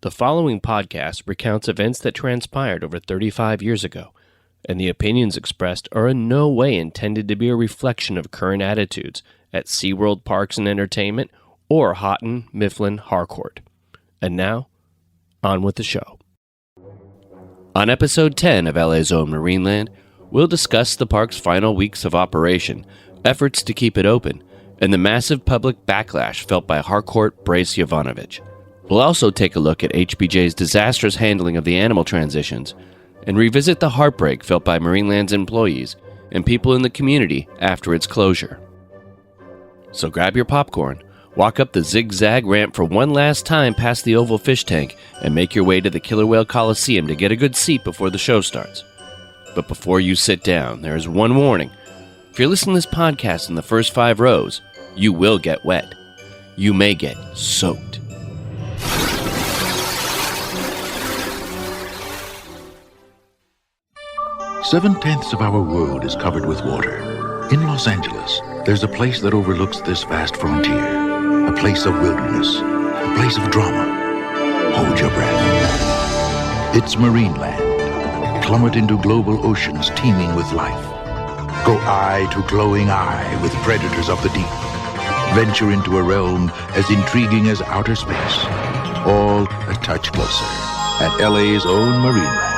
The following podcast recounts events that transpired over 35 years ago, and the opinions expressed are in no way intended to be a reflection of current attitudes at SeaWorld Parks and Entertainment or Houghton, Mifflin, Harcourt. And now, on with the show. On episode 10 of LA's Own Marineland, we'll discuss the park's final weeks of operation, efforts to keep it open, and the massive public backlash felt by Harcourt Brace Jovanovich. We'll also take a look at HBJ's disastrous handling of the animal transitions and revisit the heartbreak felt by Marineland's employees and people in the community after its closure. So grab your popcorn, walk up the zigzag ramp for one last time past the oval fish tank, and make your way to the Killer Whale Coliseum to get a good seat before the show starts. But before you sit down, there is one warning. If you're listening to this podcast in the first 5 rows, you will get wet. You may get soaked. Seven-tenths of our world is covered with water. In Los Angeles, there's a place that overlooks this vast frontier. A place of wilderness. A place of drama. Hold your breath. It's Marineland. Plummet into global oceans teeming with life. Go eye to glowing eye with predators of the deep. Venture into a realm as intriguing as outer space. All a touch closer at LA's Own Marineland.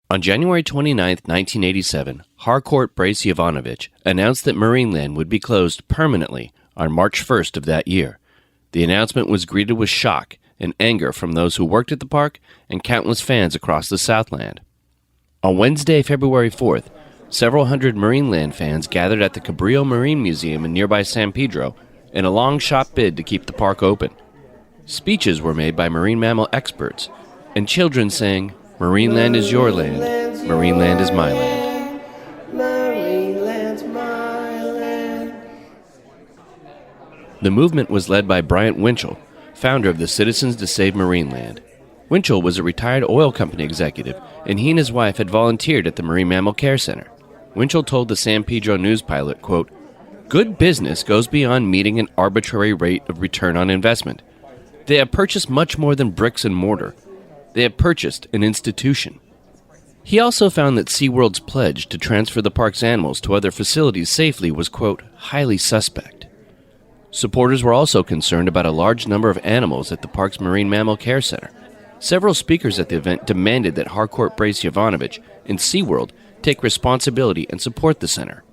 On January 29, 1987, Harcourt Brace Jovanovich announced that Marineland would be closed permanently on March 1st of that year. The announcement was greeted with shock and anger from those who worked at the park and countless fans across the Southland. On Wednesday, February 4th, several hundred Marineland fans gathered at the Cabrillo Marine Museum in nearby San Pedro in a long-shot bid to keep the park open. Speeches were made by marine mammal experts, and children sang, "Marineland is your land, Marineland is my land." Marineland's my land. The movement was led by Bryant Winchell, founder of the Citizens to Save Marineland. Winchell was a retired oil company executive, and he and his wife had volunteered at the Marine Mammal Care Center. Winchell told the San Pedro News Pilot, quote, "Good business goes beyond meeting an arbitrary rate of return on investment. They have purchased much more than bricks and mortar. They have purchased an institution." He also found that SeaWorld's pledge to transfer the park's animals to other facilities safely was, quote, "highly suspect." Supporters were also concerned about a large number of animals at the park's Marine Mammal Care Center. Several speakers at the event demanded that Harcourt Brace Jovanovich and SeaWorld take responsibility and support the center.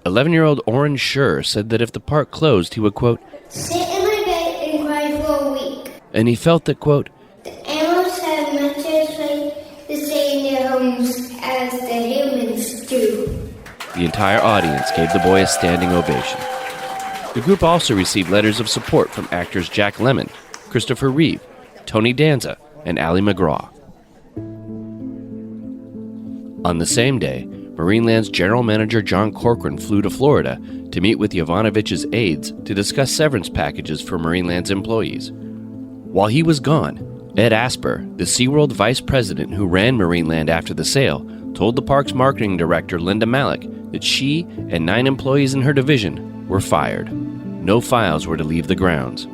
11-year-old Oren Schur said that if the park closed, he would, quote, "sit in my bed and cry for a week. And he felt that, quote, The animals have much as right to stay in their homes as the humans do." The entire audience gave the boy a standing ovation. The group also received letters of support from actors Jack Lemmon, Christopher Reeve, Tony Danza, and Ali McGraw. On the same day, Marineland's general manager John Corcoran flew to Florida to meet with Jovanovich's aides to discuss severance packages for Marineland's employees. While he was gone, Ed Asper, the SeaWorld vice president who ran Marineland after the sale, told the park's marketing director Linda Malik that she and 9 employees in her division were fired. No files were to leave the grounds.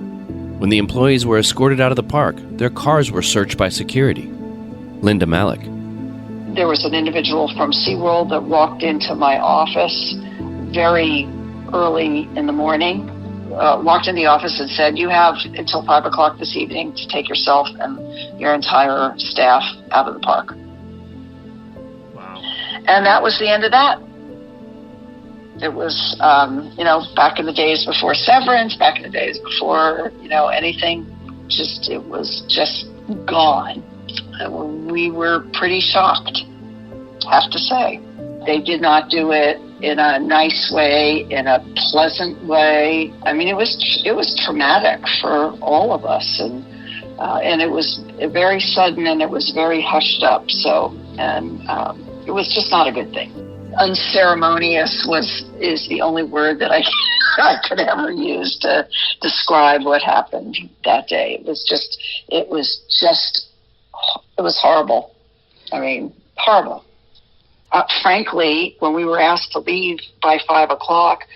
When the employees were escorted out of the park, their cars were searched by security. Linda Malik. There was an individual from SeaWorld that walked into my office very early in the morning, walked in the office and said, "You have until 5 o'clock this evening to take yourself and your entire staff out of the park." Wow. And that was the end of that. It was, back in the days before severance, back in the days before, anything, it was just gone. And we were pretty shocked, I have to say. They did not do it in a nice way, in a pleasant way. I mean, it was traumatic for all of us, and it was very sudden, and it was very hushed up. So, it was just not a good thing. Unceremonious is the only word that I could ever use to describe what happened that day. It was horrible. I mean, horrible. Frankly, when we were asked to leave by 5 o'clock,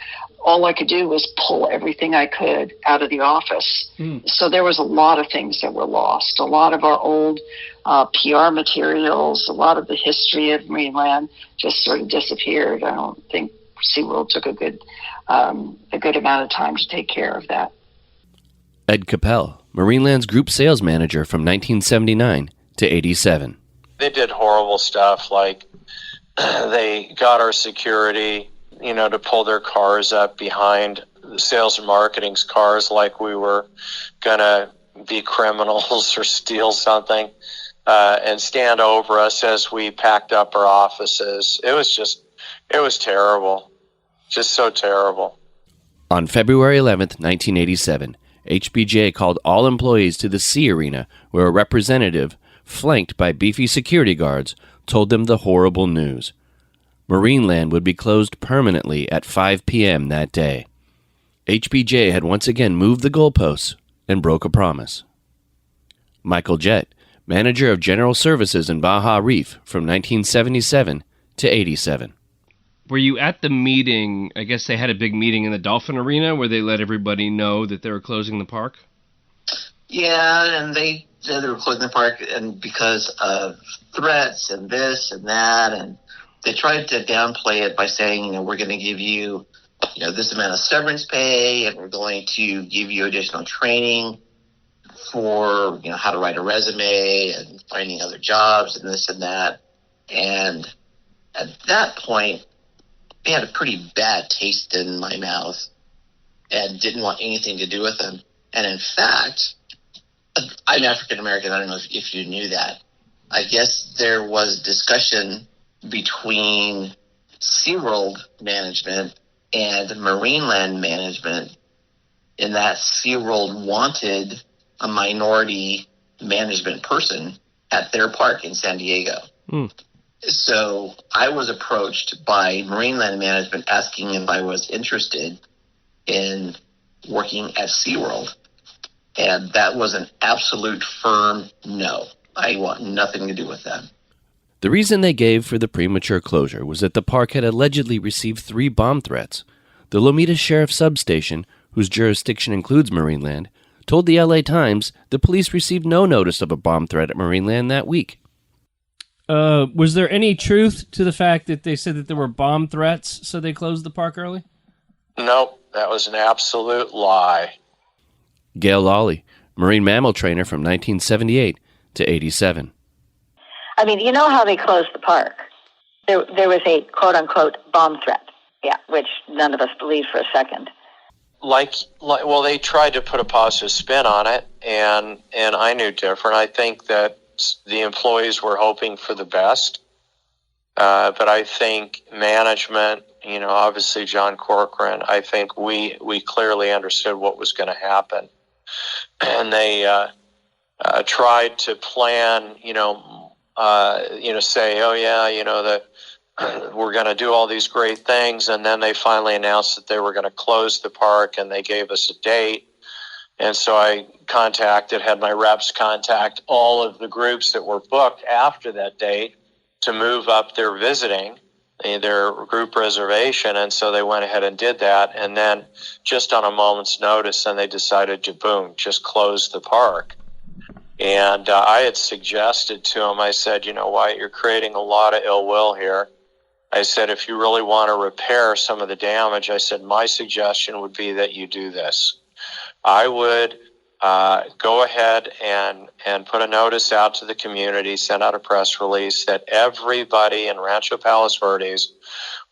all I could do was pull everything I could out of the office. So there was a lot of things that were lost. A lot of our old PR materials, a lot of the history of Marineland just sort of disappeared. I don't think SeaWorld took a good amount of time to take care of that. Ed Capel, Marineland's group sales manager from 1979 to 87. They did horrible stuff, like they got our security, to pull their cars up behind the sales and marketing's cars like we were going to be criminals or steal something, and stand over us as we packed up our offices. It was terrible. Just so terrible. On February 11th, 1987, HBJ called all employees to the Sea Arena, where a representative, flanked by beefy security guards, told them the horrible news. Marineland would be closed permanently at 5 p.m. that day. HBJ had once again moved the goalposts and broke a promise. Michael Jett, manager of General Services in Baja Reef from 1977 to 87. Were you at the meeting? I guess they had a big meeting in the Dolphin Arena where they let everybody know that they were closing the park? Yeah, and they said they were closing the park and because of threats and this and that, and they tried to downplay it by saying, we're going to give you, this amount of severance pay, and we're going to give you additional training for, how to write a resume and finding other jobs and this and that. And at that point, they had a pretty bad taste in my mouth and didn't want anything to do with them. And in fact, I'm African American. I don't know if you knew that. I guess there was discussion between SeaWorld management and Marineland management in that SeaWorld wanted a minority management person at their park in San Diego. So I was approached by Marineland management asking if I was interested in working at SeaWorld. And that was an absolute firm no. I want nothing to do with them. The reason they gave for the premature closure was that the park had allegedly received 3 bomb threats. The Lomita Sheriff's Substation, whose jurisdiction includes Marineland, told the LA Times the police received no notice of a bomb threat at Marineland that week. Was there any truth to the fact that they said that there were bomb threats, so they closed the park early? Nope, that was an absolute lie. Gail Lawley, marine mammal trainer from 1978 to 87. I mean, you know how they closed the park? There was a quote-unquote bomb threat, which none of us believed for a second. Well, they tried to put a positive spin on it, and I knew different. I think that the employees were hoping for the best, but I think management, obviously John Corcoran, I think we clearly understood what was going to happen, and they tried to plan, say, oh yeah, we're going to do all these great things, and then they finally announced that they were going to close the park, and they gave us a date. And so I had my reps contact all of the groups that were booked after that date to move up their visiting, their group reservation. And so they went ahead and did that. And then just on a moment's notice, then they decided to, boom, just close the park. And I had suggested to them, I said, Wyatt, you're creating a lot of ill will here. I said, if you really want to repair some of the damage, I said, my suggestion would be that you do this. I would go ahead and put a notice out to the community, send out a press release that everybody in Rancho Palos Verdes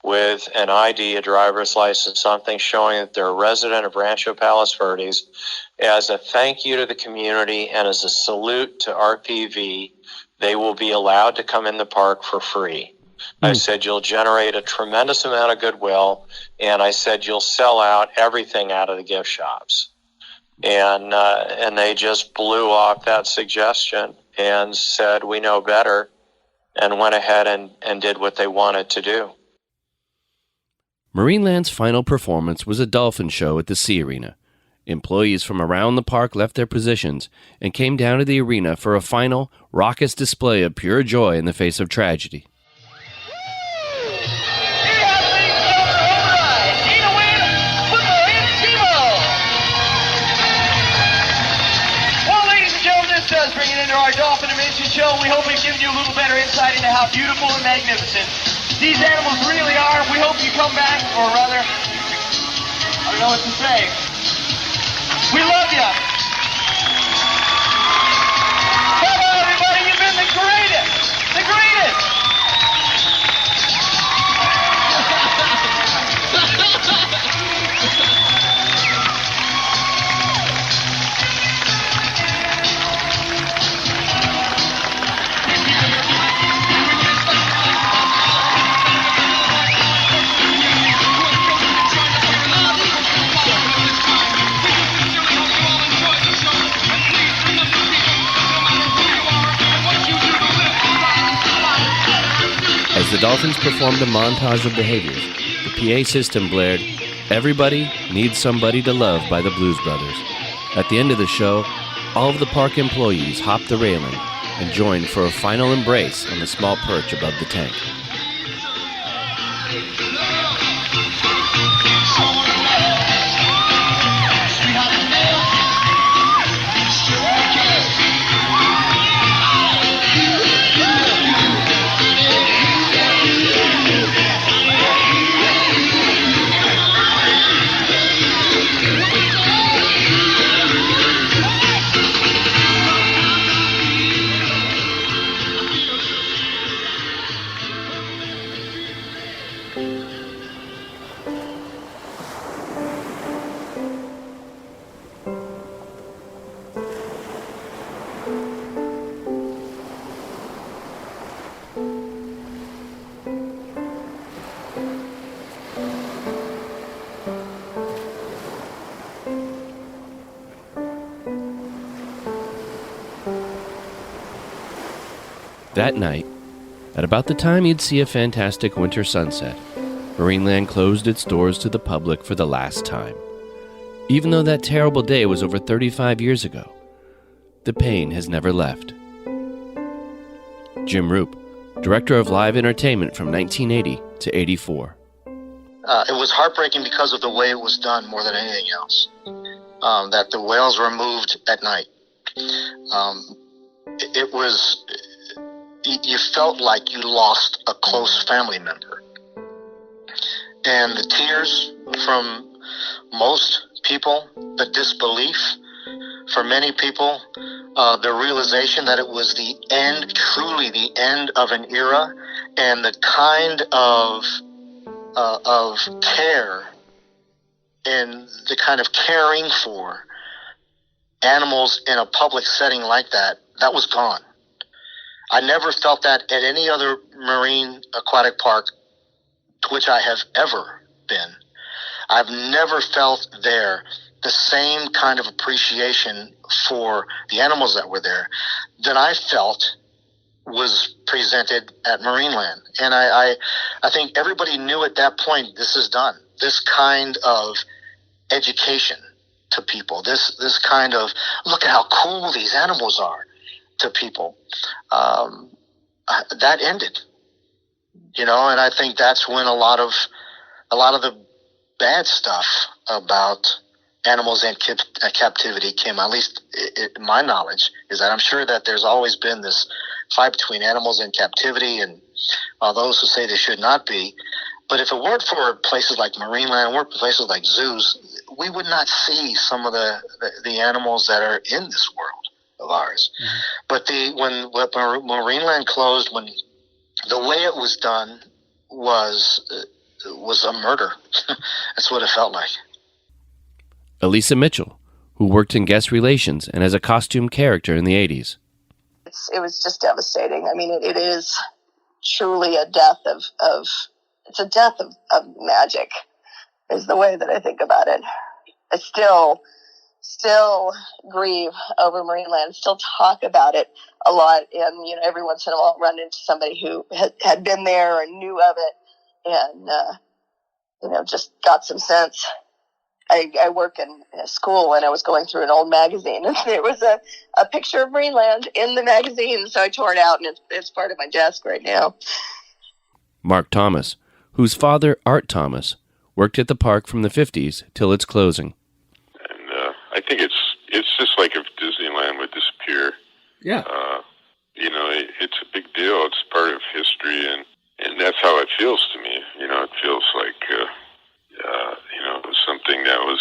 with an ID, a driver's license, something showing that they're a resident of Rancho Palos Verdes, as a thank you to the community and as a salute to RPV, they will be allowed to come in the park for free. I said, you'll generate a tremendous amount of goodwill, and I said, you'll sell out everything out of the gift shops. And they just blew off that suggestion and said, we know better, and went ahead and did what they wanted to do. Marineland's final performance was a dolphin show at the Sea Arena. Employees from around the park left their positions and came down to the arena for a final, raucous display of pure joy in the face of tragedy. does bring it into our Dolphin Dimension show. We hope we've given you a little better insight into how beautiful and magnificent these animals really are. We hope you come back, or rather, I don't know what to say. We love you. Bye-bye, everybody. You've been the greatest. The greatest. As the Dolphins performed a montage of behaviors, the PA system blared, "Everybody Needs Somebody to Love" by the Blues Brothers. At the end of the show, all of the park employees hopped the railing and joined for a final embrace on the small perch above the tank. That night, at about the time you'd see a fantastic winter sunset, Marineland closed its doors to the public for the last time. Even though that terrible day was over 35 years ago, the pain has never left. Jim Roop, director of live entertainment from 1980 to 84. It was heartbreaking because of the way it was done more than anything else. That the whales were moved at night. It was... You felt like you lost a close family member. And the tears from most people, the disbelief for many people, the realization that it was the end, truly the end of an era, and the kind of care and the kind of caring for animals in a public setting like that, that was gone. I never felt that at any other marine aquatic park to which I have ever been. I've never felt there the same kind of appreciation for the animals that were there that I felt was presented at Marineland. And I think everybody knew at that point, this is done. This kind of education to people, this kind of, look at how cool these animals are, to people, that ended, and I think that's when a lot of the bad stuff about animals in captivity came. At least my knowledge is that I'm sure that there's always been this fight between animals in captivity and those who say they should not be. But if it weren't for places like Marineland, weren't places like zoos, we would not see some of the animals that are in this world of ours. Mm-hmm. But when Marineland closed, when the way it was done was a murder. That's what it felt like. Elisa Mitchell, who worked in guest relations and as a costume character in the 80s. It was just devastating. I mean, it is truly a death it's a death of magic, is the way that I think about it. I still grieve over Marineland, still talk about it a lot, and every once in a while I'll run into somebody who had been there or knew of it, and just got some sense. I work in a school, and I was going through an old magazine, and there was a picture of Marineland in the magazine, so I tore it out, and it's part of my desk right now. Mark Thomas, whose father, Art Thomas, worked at the park from the 50s till its closing. I think it's just like if Disneyland would disappear. Yeah. It's a big deal. It's part of history, and that's how it feels to me. It feels like, it was something that was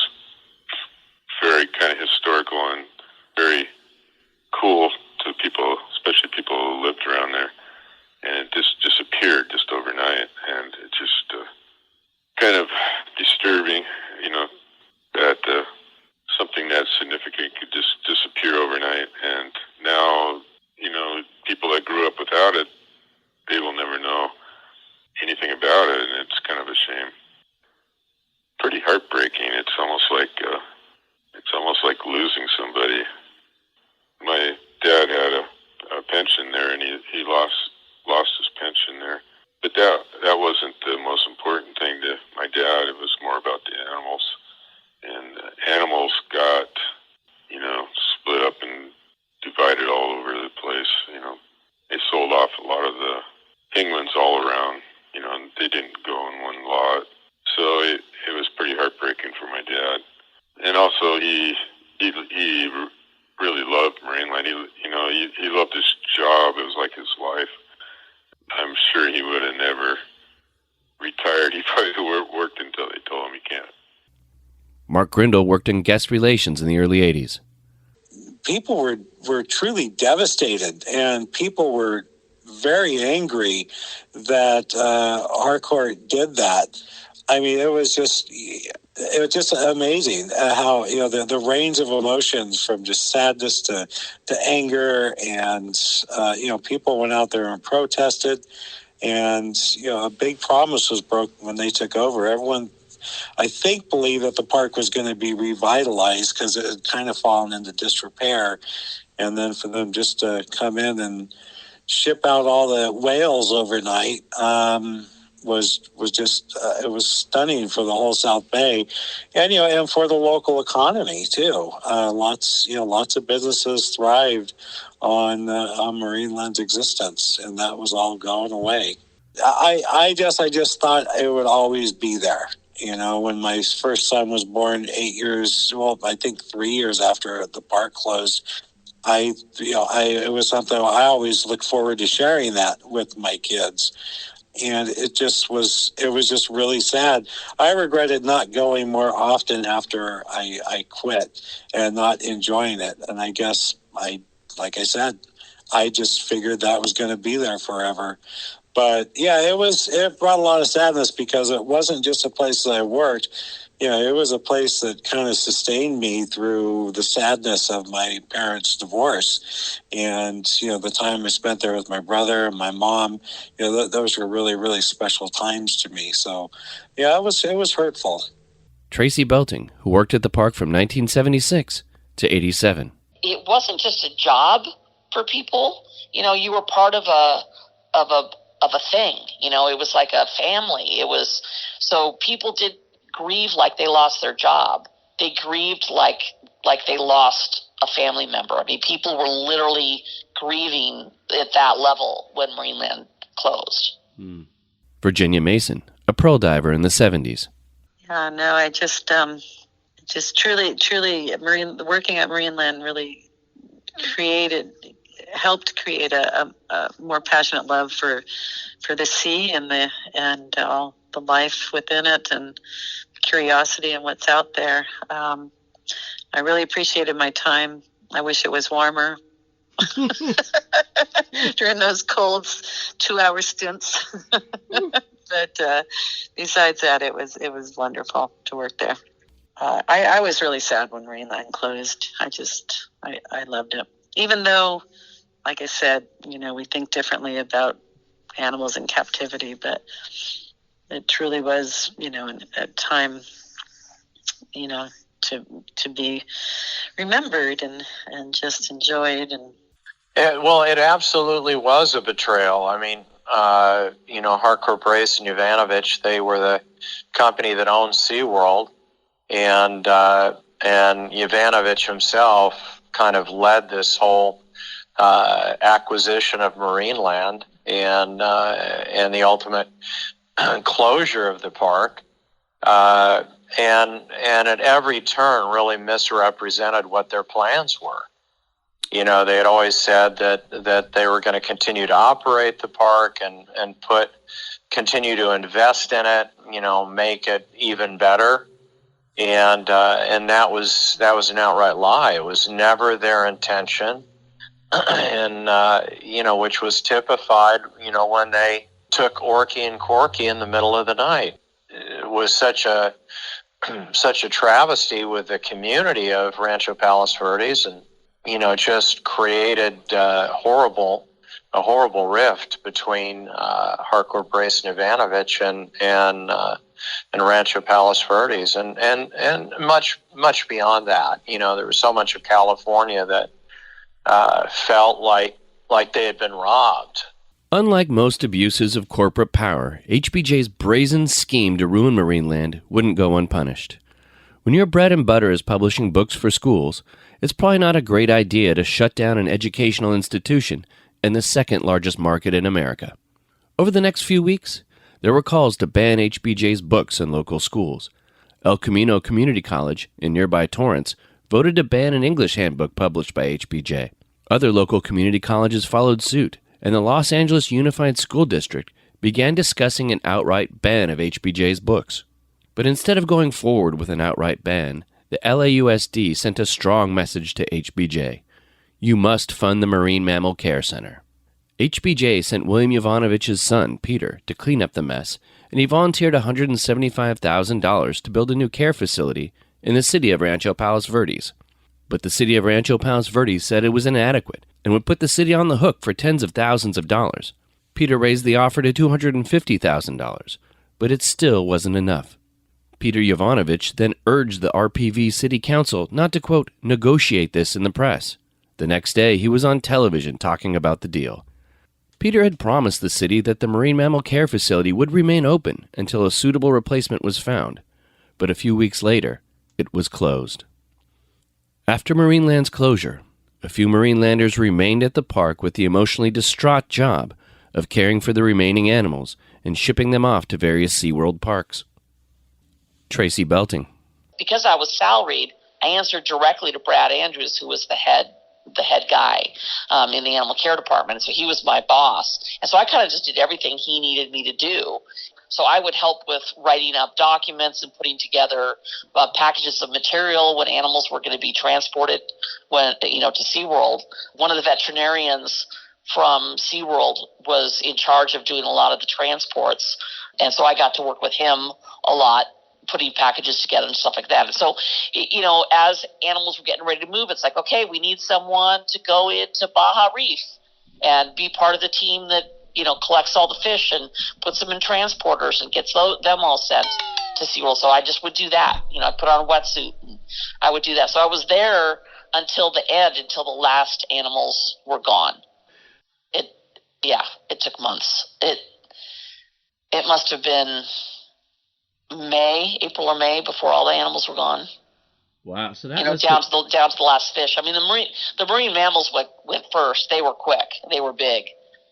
very kind of historical and very cool to people, especially people who lived around there. And it just disappeared just overnight, and it just kind of disturbing, that something that significant could just disappear overnight. And now, people that grew up without it, they will never know anything about it, and it's kind of a shame. Pretty heartbreaking. It's almost like losing somebody. My dad had a pension there, and he lost his pension there. But that wasn't the most important thing to my dad. It was more about the animals. And animals got, split up and divided all over the place. They sold off a lot of the penguins all around, and they didn't go in one lot. So it was pretty heartbreaking for my dad. And also he really loved Marineland. He loved his job. It was like his life. I'm sure he would have never retired. He probably worked until they told him he can't. Mark Grindle worked in guest relations in the early 80s. People were truly devastated, and people were very angry that Harcourt did that. I mean, it was just amazing how the range of emotions from just sadness to anger, and people went out there and protested, and a big promise was broken when they took over. Everyone, I think, believed that the park was going to be revitalized because it had kind of fallen into disrepair, and then for them just to come in and ship out all the whales overnight was just it was stunning for the whole South Bay, and for the local economy too. Lots of businesses thrived on Marineland's existence, and that was all going away. I just thought it would always be there. When my first son was born 3 years after the park closed, it was something I always look forward to sharing that with my kids. And it was just really sad. I regretted not going more often after I quit and not enjoying it. And I guess like I said, I just figured that was going to be there forever. But yeah, it brought a lot of sadness because it wasn't just a place that I worked. It was a place that kind of sustained me through the sadness of my parents' divorce. And, the time I spent there with my brother and my mom, those were really, really special times to me. So, yeah, it was hurtful. Tracy Belting, who worked at the park from 1976 to 87. It wasn't just a job for people. You were part of a thing. It was like a family. So people did grieve like they lost their job. They grieved like they lost a family member. I mean, people were literally grieving at that level when Marineland closed. Virginia Mason, a pearl diver in the 70s. Yeah, no, I just truly working at Marineland really helped create a more passionate love for the sea and all the life within it, and curiosity and what's out there. I really appreciated my time. I wish it was warmer during those cold 2-hour stints. But besides that, it was wonderful to work there. I was really sad when Marineland closed. I loved it. Even though, like I said, we think differently about animals in captivity, but it truly was, a time, to be remembered and just enjoyed. And it absolutely was a betrayal. I mean, Harcourt Brace Jovanovich, they were the company that owned SeaWorld, and Jovanovich himself kind of led this whole acquisition of Marineland and the ultimate closure of the park, and at every turn really misrepresented what their plans were. They had always said that they were going to continue to operate the park and continue to invest in it, make it even better. And that was an outright lie. It was never their intention. And, which was typified, when they took Orky and Corky in the middle of the night. It was such a travesty with the community of Rancho Palos Verdes, and, just created a horrible rift between Harcourt Brace Jovanovich and Rancho Palos Verdes, and much beyond that. There was so much of California that felt like they had been robbed. Unlike most abuses of corporate power, HBJ's brazen scheme to ruin Marineland wouldn't go unpunished. When your bread and butter is publishing books for schools, it's probably not a great idea to shut down an educational institution in the second largest market in America. Over the next few weeks, there were calls to ban HBJ's books in local schools. El Camino Community College in nearby Torrance voted to ban an English handbook published by HBJ. Other local community colleges followed suit, and the Los Angeles Unified School District began discussing an outright ban of HBJ's books. But instead of going forward with an outright ban, the LAUSD sent a strong message to HBJ. You must fund the Marine Mammal Care Center. HBJ sent William Jovanovich's son, Peter, to clean up the mess, and he volunteered $175,000 to build a new care facility in the city of Rancho Palos Verdes. But the city of Rancho Palos Verdes said it was inadequate and would put the city on the hook for tens of thousands of dollars. Peter raised the offer to $250,000, but it still wasn't enough. Peter Jovanovich then urged the RPV City Council not to, quote, negotiate this in the press. The next day, he was on television talking about the deal. Peter had promised the city that the Marine Mammal Care Facility would remain open until a suitable replacement was found, but a few weeks later, it was closed. After Marineland's closure, a few Marinelanders remained at the park with the emotionally distraught job of caring for the remaining animals and shipping them off to various SeaWorld parks. Tracy Belting. Because I was salaried, I answered directly to Brad Andrews, who was the head guy in the animal care department. And so he was my boss. And so I kind of just did everything he needed me to do. So I would help with writing up documents and putting together packages of material when animals were going to be transported to SeaWorld. One of the veterinarians from SeaWorld was in charge of doing a lot of the transports. And so I got to work with him a lot, putting packages together and stuff like that. And so, as animals were getting ready to move, it's like, okay, we need someone to go into Baja Reef and be part of the team that, collects all the fish and puts them in transporters and gets them all sent to SeaWorld. So I just would do that. I put on a wetsuit and I would do that. So I was there until the end, until the last animals were gone. It took months. It must have been April or May before all the animals were gone. Wow! So that down to the last fish. I mean, the marine mammals went first. They were quick. They were big,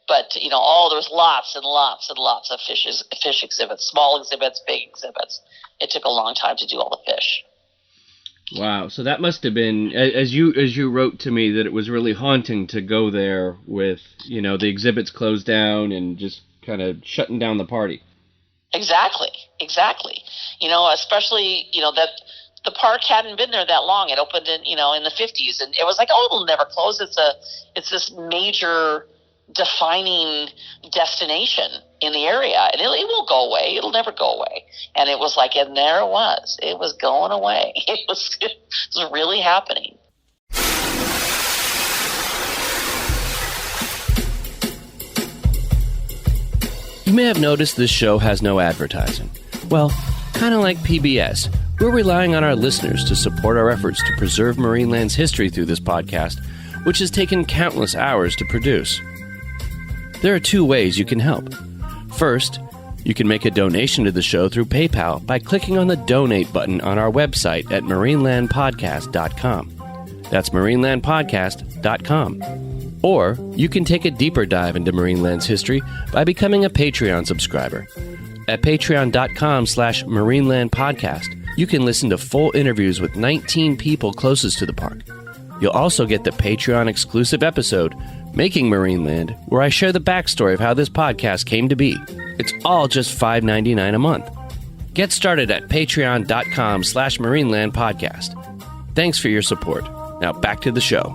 but there was lots and lots and lots of fish exhibits, small exhibits, big exhibits. It took a long time to do all the fish. Wow! So that must have been, as you wrote to me, that it was really haunting to go there with the exhibits closed down and just kind of shutting down the party. Exactly. Especially, that the park hadn't been there that long. It opened in the 50s, and it was like, it'll never close. It's this major defining destination in the area, and it will go away. It'll never go away. And it was like, and there it was. It was going away. It was really happening. You may have noticed this show has no advertising. Well, kind of like PBS, we're relying on our listeners to support our efforts to preserve Marineland's history through this podcast, which has taken countless hours to produce. There are two ways you can help. First, you can make a donation to the show through PayPal by clicking on the donate button on our website at marinelandpodcast.com. That's marinelandpodcast.com. Or you can take a deeper dive into Marineland's history by becoming a Patreon subscriber. At patreon.com/marinelandpodcast, you can listen to full interviews with 19 people closest to the park. You'll also get the Patreon-exclusive episode, Making Marineland, where I share the backstory of how this podcast came to be. It's all just $5.99 a month. Get started at patreon.com/marinelandpodcast. Thanks for your support. Now back to the show.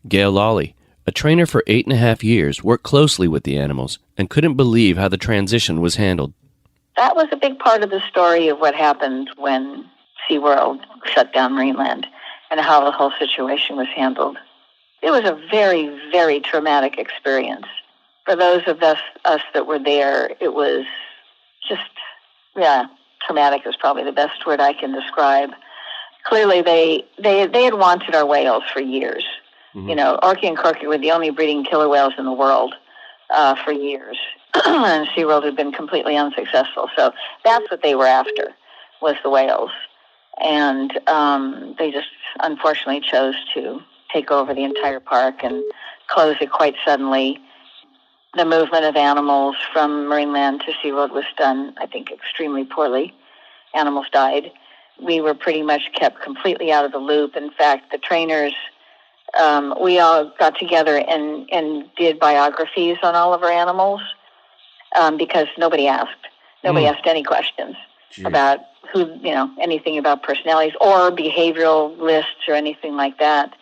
Gail Lawley, a trainer for 8.5 years, worked closely with the animals and couldn't believe how the transition was handled. That was a big part of the story of what happened when SeaWorld shut down Marineland and how the whole situation was handled. It was a very, very traumatic experience. For those of us that were there, it was just, traumatic is probably the best word I can describe. Clearly, they had wanted our whales for years. Mm-hmm. You know, Orky and Corky were the only breeding killer whales in the world for years. And SeaWorld had been completely unsuccessful. So that's what they were after, was the whales. And they just unfortunately chose to take over the entire park and close it quite suddenly. The movement of animals from Marineland to SeaWorld was done, I think, extremely poorly. Animals died. We were pretty much kept completely out of the loop. In fact, the trainers, we all got together and did biographies on all of our animals. Because nobody asked. Nobody asked any questions about anything about personalities or behavioral lists or anything like that.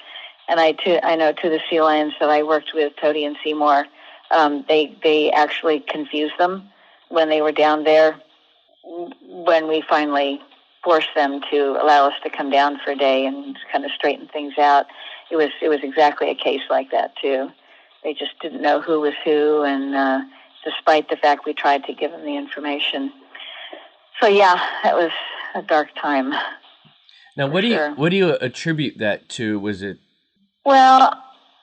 And I know to the sea lions that I worked with, Toady and Seymour, they actually confused them when they were down there. When we finally forced them to allow us to come down for a day and kind of straighten things out, it was exactly a case like that too. They just didn't know who was who, and despite the fact we tried to give them the information. So that was a dark time. Now, what do you attribute that to? Was it? Well,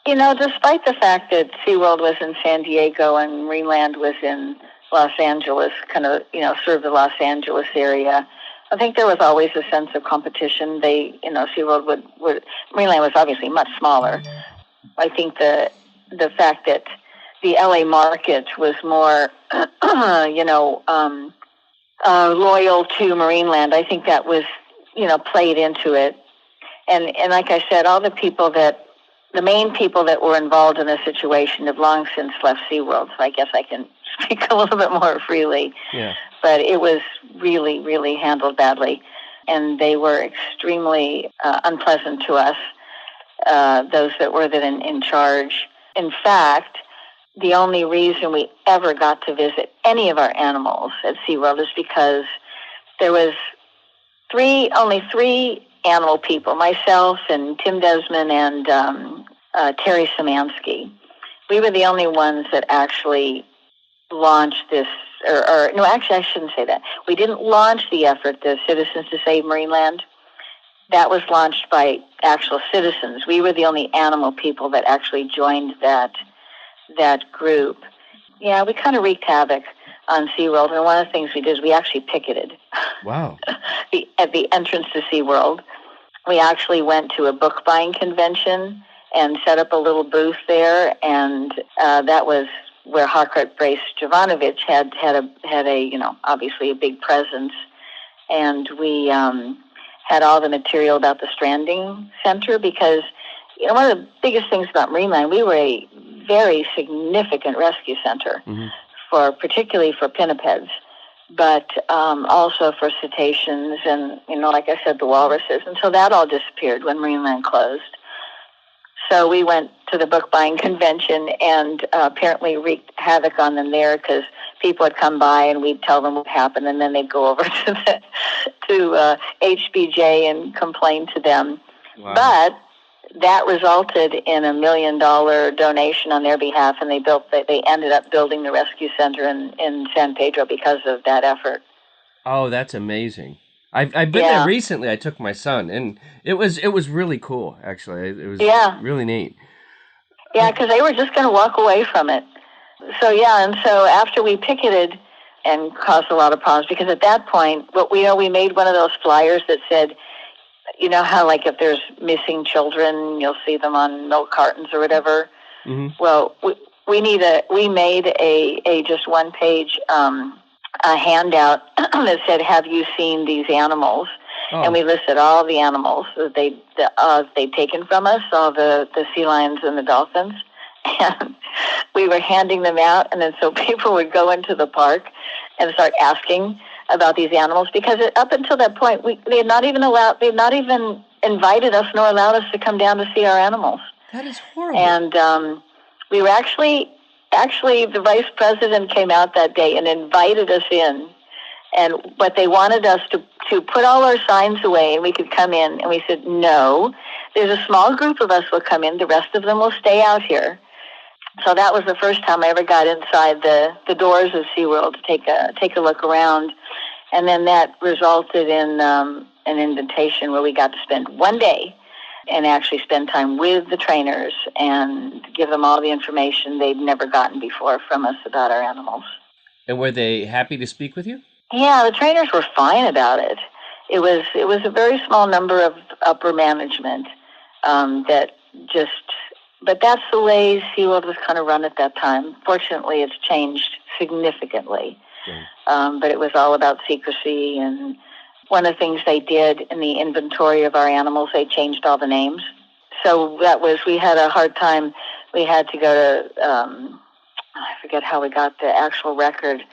despite the fact that SeaWorld was in San Diego and Marineland was in Los Angeles, kind of, sort of the Los Angeles area, I think there was always a sense of competition. SeaWorld Marineland was obviously much smaller. I think the fact that the LA market was more, loyal to Marineland. I think that was, played into it. And like I said, all the main people that were involved in the situation have long since left SeaWorld. So I guess I can speak a little bit more freely. Yeah. But it was really, really handled badly. And they were extremely unpleasant to us, those that were in charge. In fact, the only reason we ever got to visit any of our animals at SeaWorld is because there was only three animal people, myself and Tim Desmond and Terry Szymanski. We were the only ones that actually launched this, no, actually I shouldn't say that. We didn't launch the effort, the Citizens to Save Marineland. That was launched by actual citizens. We were the only animal people that actually joined that group. Yeah, we kind of wreaked havoc on SeaWorld, and one of the things we did is we actually picketed. Wow. At the entrance to SeaWorld. We actually went to a book buying convention and set up a little booth there, and that was where Harcourt Brace Jovanovich had obviously a big presence, and we had all the material about the Stranding Center, because one of the biggest things about Marineland, we were a very significant rescue center, particularly for pinnipeds, but also for cetaceans and, like I said, the walruses. And so that all disappeared when Marineland closed. So we went to the book buying convention and apparently wreaked havoc on them there, because people would come by and we'd tell them what happened, and then they'd go over to HBJ and complain to them. Wow. But that resulted in $1 million donation on their behalf, and they ended up building the rescue center in San Pedro because of that effort. Oh, that's amazing. I've been there recently. I took my son, and it was really cool, actually. It was really neat. Yeah, because they were just going to walk away from it. So, and so after we picketed and caused a lot of problems, because at that point, we made one of those flyers that said, how, like, if there's missing children, you'll see them on milk cartons or whatever. Mm-hmm. Well, we made a just one-page a handout that said, "Have you seen these animals?" Oh. And we listed all the animals that they'd taken from us, all the sea lions and the dolphins. And we were handing them out, and then so people would go into the park and start asking about these animals, because up until that point, they had not even invited us nor allowed us to come down to see our animals. That is horrible. And we were actually the vice president came out that day and invited us in, but they wanted us to put all our signs away and we could come in, and we said, no, there's a small group of us will come in, the rest of them will stay out here. So that was the first time I ever got inside the doors of SeaWorld to take a look around. And then that resulted in an invitation where we got to spend one day and actually spend time with the trainers and give them all the information they'd never gotten before from us about our animals. And were they happy to speak with you? Yeah, the trainers were fine about it. It was a very small number of upper management but that's the way SeaWorld was kind of run at that time. Fortunately, it's changed significantly. But it was all about secrecy, and one of the things they did in the inventory of our animals, they changed all the names. So we had a hard time. We had to go to, I forget how we got the actual record,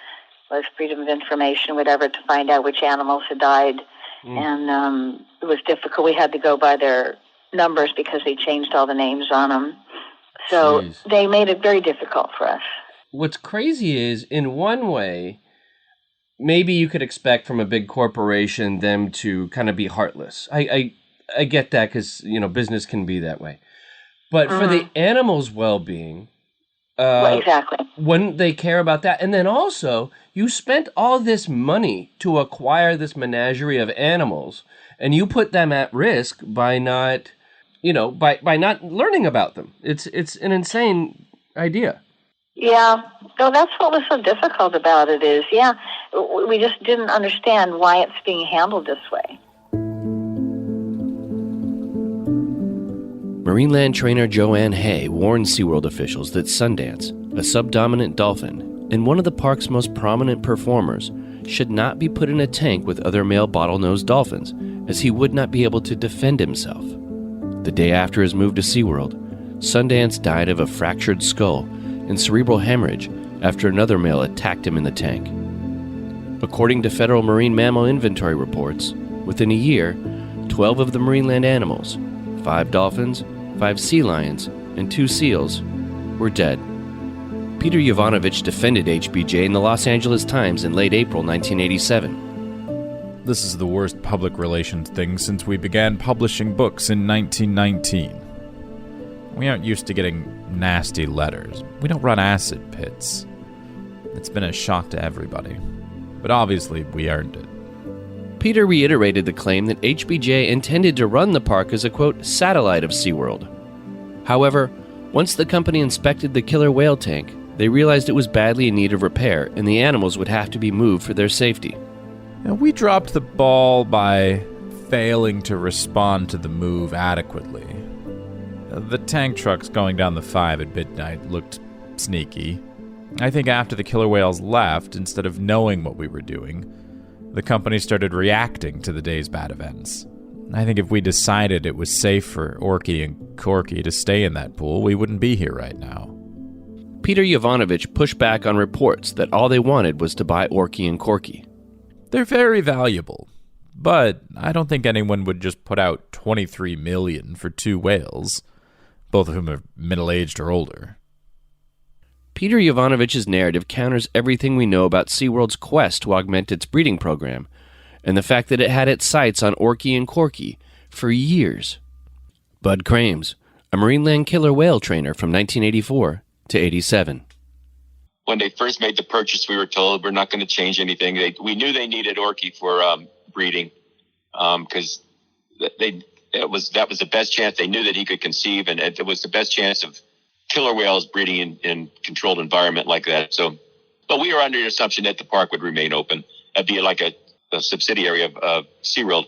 was Freedom of Information, whatever, to find out which animals had died. And it was difficult. We had to go by their numbers because they changed all the names on them. So they made it very difficult for us. What's crazy is, in one way, maybe you could expect from a big corporation them to kind of be heartless. I get that, because business can be that way. But for the animals' well-being, exactly, wouldn't they care about that? And then also, you spent all this money to acquire this menagerie of animals, and you put them at risk by not, by not learning about them. It's an insane idea. Yeah, so that's what was so difficult about it is, we just didn't understand why it's being handled this way. Marineland trainer Joanne Hay warned SeaWorld officials that Sundance, a subdominant dolphin and one of the park's most prominent performers, should not be put in a tank with other male bottlenose dolphins, as he would not be able to defend himself. The day after his move to SeaWorld, Sundance died of a fractured skull and cerebral hemorrhage after another male attacked him in the tank. According to federal marine mammal inventory reports, within a year, 12 of the Marineland animals, 5 dolphins, 5 sea lions, and 2 seals, were dead. Peter Jovanovich defended HBJ in the Los Angeles Times in late April 1987. This is the worst public relations thing since we began publishing books in 1919. We aren't used to getting nasty letters. We don't run acid pits. It's been a shock to everybody. But obviously, we earned it. Peter reiterated the claim that HBJ intended to run the park as a, quote, satellite of SeaWorld. However, once the company inspected the killer whale tank, they realized it was badly in need of repair and the animals would have to be moved for their safety. Now, we dropped the ball by failing to respond to the move adequately. The tank trucks going down the 5 at midnight looked sneaky. I think after the killer whales left, instead of knowing what we were doing, the company started reacting to the day's bad events. I think if we decided it was safe for Orky and Corky to stay in that pool, we wouldn't be here right now. Peter Jovanovich pushed back on reports that all they wanted was to buy Orky and Corky. They're very valuable, but I don't think anyone would just put out $23 million for 2 whales, both of whom are middle-aged or older. Peter Jovanovich's narrative counters everything we know about SeaWorld's quest to augment its breeding program, and the fact that it had its sights on Orky and Corky for years. Bud Crames, a Marineland killer whale trainer from 1984 to 87. When they first made the purchase, we were told we're not going to change anything. We knew they needed Orky for breeding because that was the best chance. They knew that he could conceive, and it was the best chance of killer whales breeding in controlled environment like that. So, but we were under the assumption that the park would remain open. That'd be like a subsidiary of SeaWorld.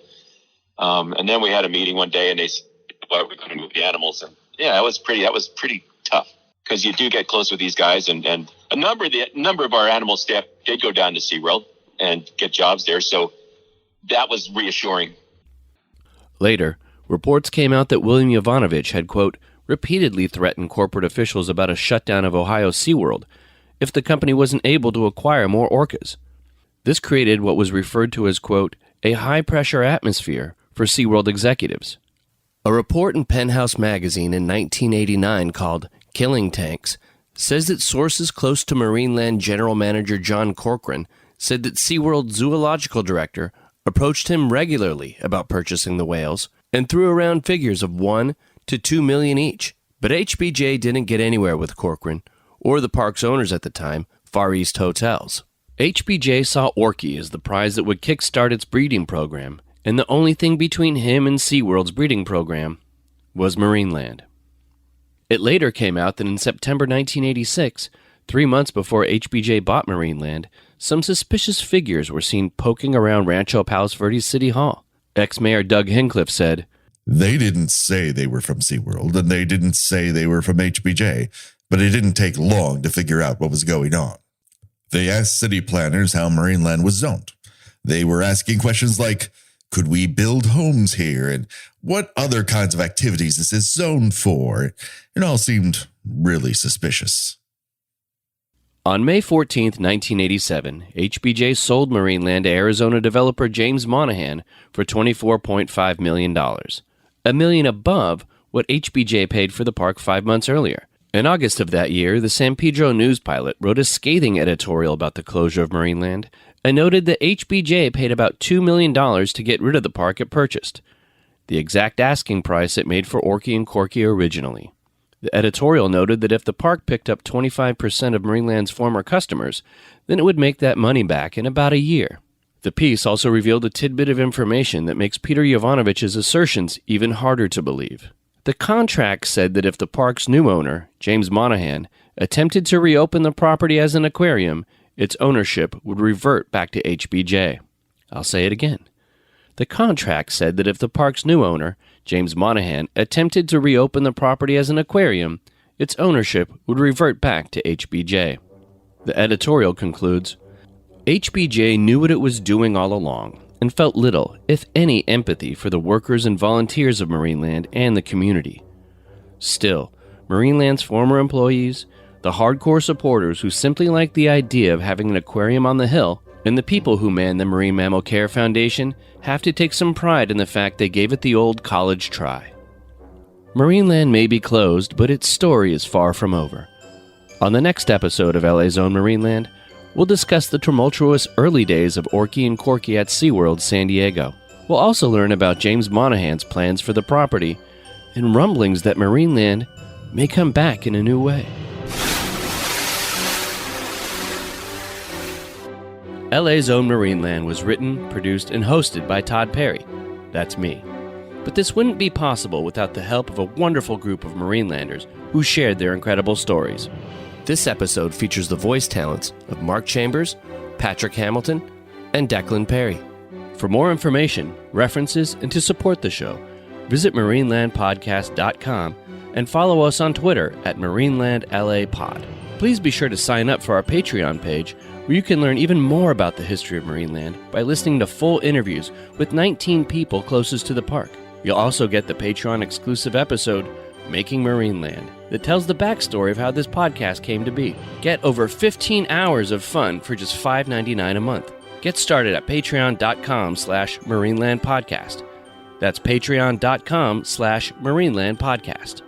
And then we had a meeting one day, and they said, "Well, we're going to move the animals." And yeah, that was pretty tough because you do get close with these guys, and a number of our animal staff did go down to SeaWorld and get jobs there, so that was reassuring. Later, reports came out that William Jovanovich had, quote, repeatedly threatened corporate officials about a shutdown of Ohio's SeaWorld if the company wasn't able to acquire more orcas. This created what was referred to as, quote, a high-pressure atmosphere for SeaWorld executives. A report in Penthouse magazine in 1989 called Killing Tanks says that sources close to Marineland General Manager John Corcoran said that SeaWorld zoological director approached him regularly about purchasing the whales and threw around figures of $1 to $2 million each. But HBJ didn't get anywhere with Corcoran or the park's owners at the time, Far East Hotels. HBJ saw Orky as the prize that would kickstart its breeding program, and the only thing between him and SeaWorld's breeding program was Marineland. It later came out that in September 1986, 3 months before HBJ bought Marineland, some suspicious figures were seen poking around Rancho Palos Verdes City Hall. Ex-Mayor Doug Hincliffe said, They didn't say they were from SeaWorld, and they didn't say they were from HBJ, but it didn't take long to figure out what was going on. They asked city planners how Marineland was zoned. They were asking questions like, could we build homes here? And what other kinds of activities is this zoned for? It all seemed really suspicious. On May 14, 1987, HBJ sold Marineland to Arizona developer James Monahan for $24.5 million, $1 million above what HBJ paid for the park 5 months earlier. In August of that year, the San Pedro News-Pilot wrote a scathing editorial about the closure of Marineland and noted that HBJ paid about $2 million to get rid of the park it purchased, the exact asking price it made for Orky and Corky originally. The editorial noted that if the park picked up 25% of Marineland's former customers, then it would make that money back in about a year. The piece also revealed a tidbit of information that makes Peter Jovanovich's assertions even harder to believe. The contract said that if the park's new owner, James Monahan, attempted to reopen the property as an aquarium, its ownership would revert back to HBJ. I'll say it again. The contract said that if the park's new owner, James Monahan, attempted to reopen the property as an aquarium, its ownership would revert back to HBJ. The editorial concludes, HBJ knew what it was doing all along and felt little, if any, empathy for the workers and volunteers of Marineland and the community. Still, Marineland's former employees, the hardcore supporters who simply liked the idea of having an aquarium on the hill, and the people who man the Marine Mammal Care Foundation have to take some pride in the fact they gave it the old college try. Marineland may be closed, but its story is far from over. On the next episode of LA's Own Marineland, we'll discuss the tumultuous early days of Orky and Corky at SeaWorld San Diego. We'll also learn about James Monahan's plans for the property and rumblings that Marineland may come back in a new way. LA's Own Marineland was written, produced, and hosted by Todd Perry. That's me. But this wouldn't be possible without the help of a wonderful group of Marinelanders who shared their incredible stories. This episode features the voice talents of Mark Chambers, Patrick Hamilton, and Declan Perry. For more information, references, and to support the show, visit marinelandpodcast.com and follow us on Twitter at MarinelandLAPod. Please be sure to sign up for our Patreon page, where you can learn even more about the history of Marineland by listening to full interviews with 19 people closest to the park. You'll also get the Patreon-exclusive episode, Making Marineland, that tells the backstory of how this podcast came to be. Get over 15 hours of fun for just $5.99 a month. Get started at patreon.com/MarinelandPodcast. That's patreon.com/MarinelandPodcast.